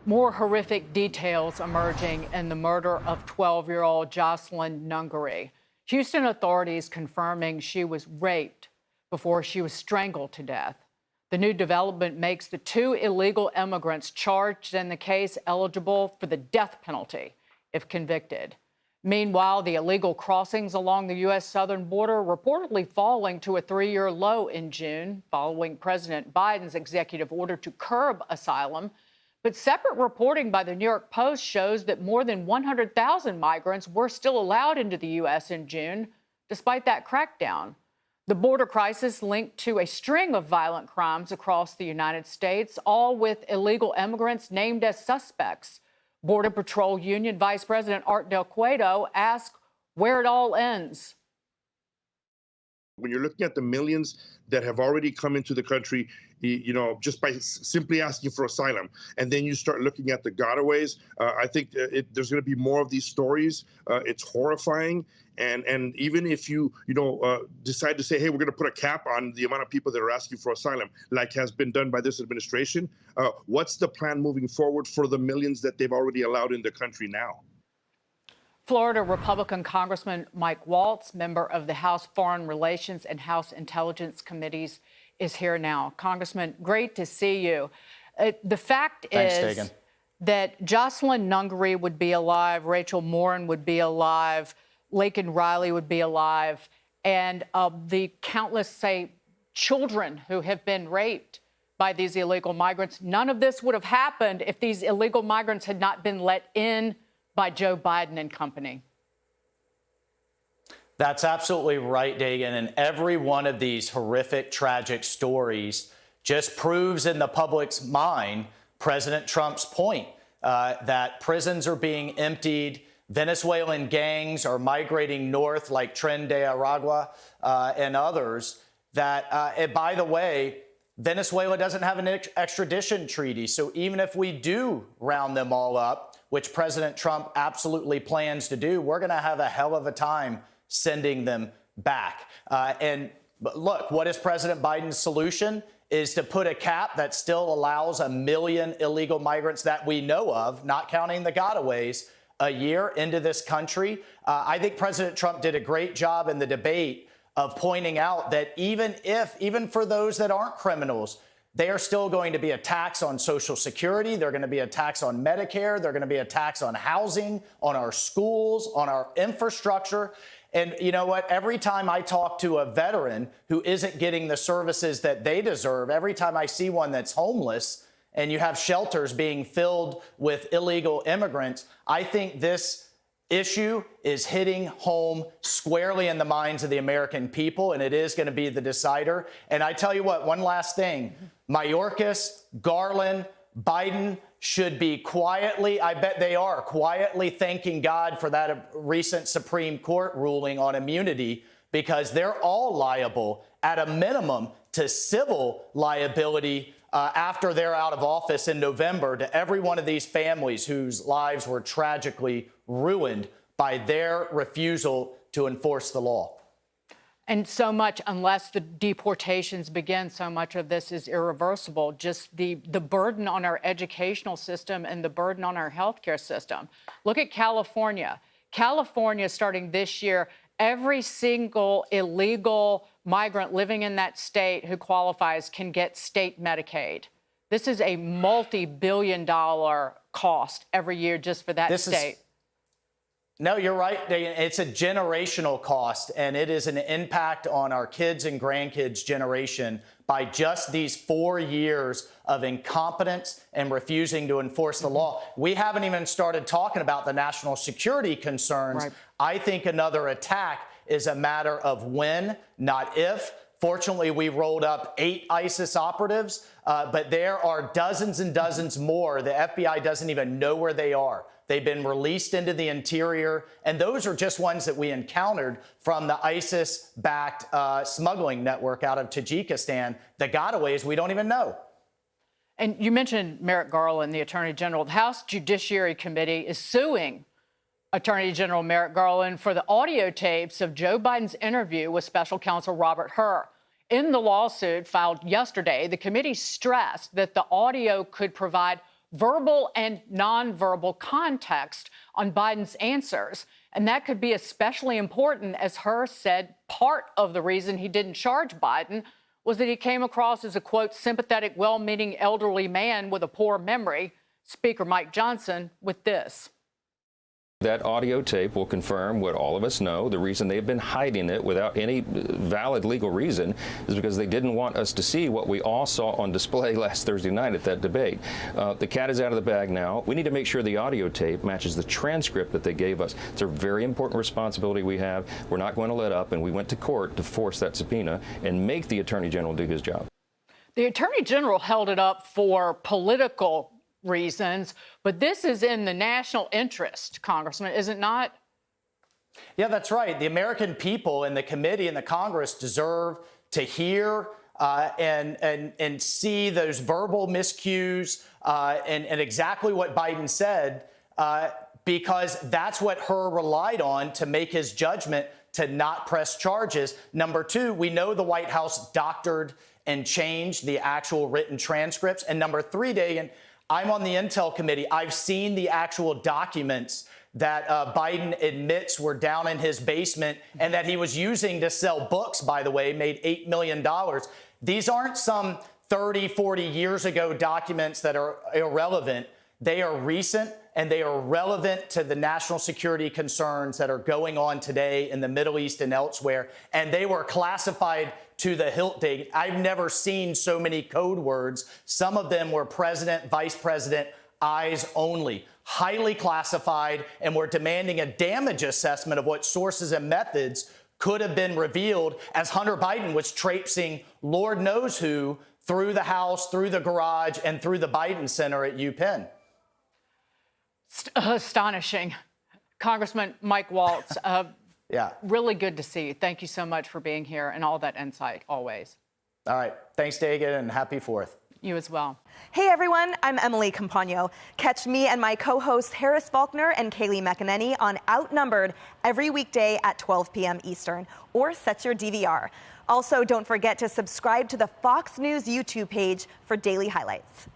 More horrific details emerging in the murder of 12-year-old Jocelyn Nungaray. Houston authorities confirming she was raped before she was strangled to death. The new development makes the two illegal immigrants charged in the case eligible for the death penalty if convicted. Meanwhile, the illegal crossings along the U.S. southern border reportedly falling to a 3-year low in June following President Biden's executive order to curb asylum. But separate reporting by the New York Post shows that more than 100,000 migrants were still allowed into the U.S. in June, despite that crackdown. The border crisis linked to a string of violent crimes across the United States, all with illegal immigrants named as suspects. Border Patrol Union Vice President Art Del Cueto asked where it all ends. When you're looking at the millions that have already come into the country, just by simply asking for asylum, and then you start looking at the gotaways, I think there's going to be more of these stories. It's horrifying. And even if you decide to say, hey, we're going to put a cap on the amount of people that are asking for asylum, like has been done by this administration, what's the plan moving forward for the millions that they've already allowed in the country now? Florida Republican Congressman Mike Waltz, member of the House Foreign Relations and House Intelligence Committees, is here now. Congressman, great to see you. The fact is that Jocelyn Nungaray would be alive, Rachel Morin would be alive, Laken Riley would be alive, and the countless, say, children who have been raped by these illegal migrants. None of this would have happened if these illegal migrants had not been let in by Joe Biden and company. That's absolutely right, Dagan. And every one of these horrific, tragic stories just proves in the public's mind President Trump's point that prisons are being emptied, Venezuelan gangs are migrating north like Tren de Aragua and others. And by the way, Venezuela doesn't have an extradition treaty. So even if we do round them all up, which President Trump absolutely plans to do, we're going to have a hell of a time sending them back. But look, what is President Biden's solution? Is to put a cap that still allows 1 million illegal migrants that we know of, not counting the gotaways, a year into this country. I think President Trump did a great job in the debate of pointing out that even for those that aren't criminals, they are still going to be a tax on Social Security. They're going to be a tax on Medicare. They're going to be a tax on housing, on our schools, on our infrastructure. And you know what? Every time I talk to a veteran who isn't getting the services that they deserve, every time I see one that's homeless and you have shelters being filled with illegal immigrants, I think this issue is hitting home squarely in the minds of the American people, and it is going to be the decider. And I tell you what, one last thing. Mayorkas, Garland, Biden should be quietly, I bet they are, quietly thanking God for that recent Supreme Court ruling on immunity, because they're all liable at a minimum to civil liability after they're out of office in November, to every one of these families whose lives were tragically ruined by their refusal to enforce the law. And so much, unless the deportations begin, so much of this is irreversible. Just the burden on our educational system and the burden on our healthcare system. Look at California. California, starting this year, every single illegal migrant living in that state who qualifies can get state Medicaid. This is a multi-billion-dollar cost every year just for that state. No, you're right. It's a generational cost, and it is an impact on our kids' and grandkids' generation by just these 4 years of incompetence and refusing to enforce the law. We haven't even started talking about the national security concerns. Right. I think another attack is a matter of when, not if. Fortunately, we rolled up 8 ISIS operatives, but there are dozens and dozens more. The FBI doesn't even know where they are. They've been released into the interior, and those are just ones that we encountered from the ISIS-backed smuggling network out of Tajikistan. The gotaways, we don't even know. And you mentioned Merrick Garland, the Attorney General. The House Judiciary Committee is suing Attorney General Merrick Garland for the audio tapes of Joe Biden's interview with Special Counsel Robert Hur. In the lawsuit filed yesterday, the committee stressed that the audio could provide verbal and nonverbal context on Biden's answers. And that could be especially important, as Hur said part of the reason he didn't charge Biden was that he came across as a, quote, sympathetic, well-meaning elderly man with a poor memory. Speaker Mike Johnson with this. That audio tape will confirm what all of us know. The reason they've been hiding it without any valid legal reason is because they didn't want us to see what we all saw on display last Thursday night at that debate. The cat is out of the bag now. We need to make sure the audio tape matches the transcript that they gave us. It's a very important responsibility we have. We're not going to let up, and we went to court to force that subpoena and make the Attorney General do his job. The Attorney General held it up for political reasons, but this is in the national interest, Congressman, is it not? Yeah, that's right. The American people and the committee and the Congress deserve to hear and see those verbal miscues and exactly what Biden said, because that's what Hur relied on to make his judgment to not press charges. Number two, we know the White House doctored and changed the actual written transcripts. And number three, Dagan, I'm on the Intel Committee. I've seen the actual documents that Biden admits were down in his basement and that he was using to sell books, by the way, made $8 million. These aren't some 30, 40 years ago documents that are irrelevant. They are recent, and they are relevant to the national security concerns that are going on today in the Middle East and elsewhere. And they were classified to the hilt. I've never seen so many code words. Some of them were president, vice president, eyes only, highly classified, and we're demanding a damage assessment of what sources and methods could have been revealed as Hunter Biden was traipsing Lord knows who through the House, through the garage, and through the Biden Center at UPenn. Astonishing. Congressman Mike Waltz, yeah, really good to see you. Thank you so much for being here and all that insight, always. All right. Thanks, Dagan, and happy 4th. You as well. Hey, everyone. I'm Emily Campagno. Catch me and my co-hosts Harris Faulkner and Kaylee McEnany on Outnumbered every weekday at 12 p.m. Eastern, or set your DVR. Also, don't forget to subscribe to the Fox News YouTube page for daily highlights.